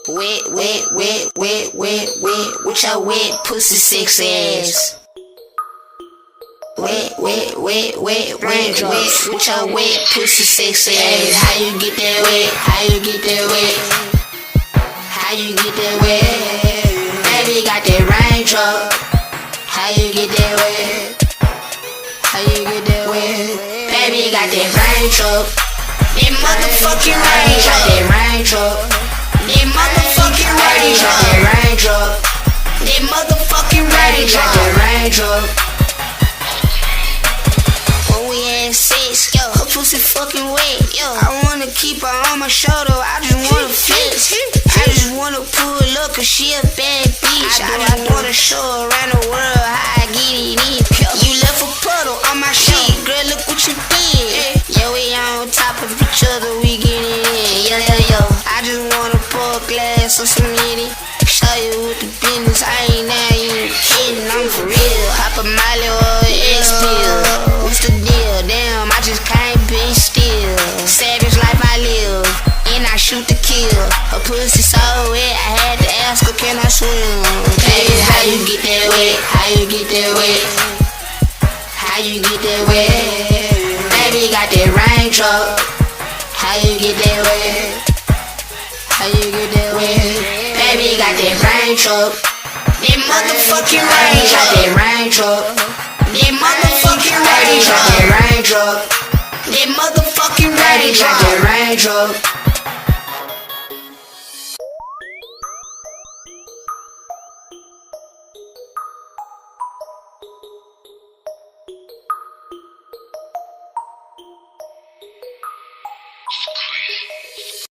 Wet, with your wet pussy six ass. Wet, with your wet pussy six ass. How you get that wet? How you get that wet? How you get that wet? Baby got that raindrop. How you get that wet? How you get that wet? Baby got that raindrop. That motherfucking raindrop. That raindrop. That motherfucking raindrop. That raindrop. That motherfucking raindrop. That raindrop. When we had sex, yo, her pussy fucking wet, yo. I wanna keep her on my shoulder, I just wanna flex. I just wanna pull up, cause she a bad bitch. I just wanna show her around the world how I get it in. You left a puddle on my shit, girl, look what you did. Yo, we on top of each other, we get it in. Yo, I just wanna pour a glass of some Henny. Show you what the business, I ain't now even kidding, I'm for real. Hop a Miley or an X-Pill. What's the deal? Damn, I just can't be still. Savage life I live, and I shoot to kill. Her pussy so wet, I had to ask her, can I swim? Baby, how you get that wet? How you get that wet? How you get that wet? Baby got that raindrop. How you get that wet? How you get that wet? Baby got that raindrop. That motherfucking raindrop. That raindrop. That motherfucking raindrop. That raindrop. That motherfucking raindrop. That raindrop.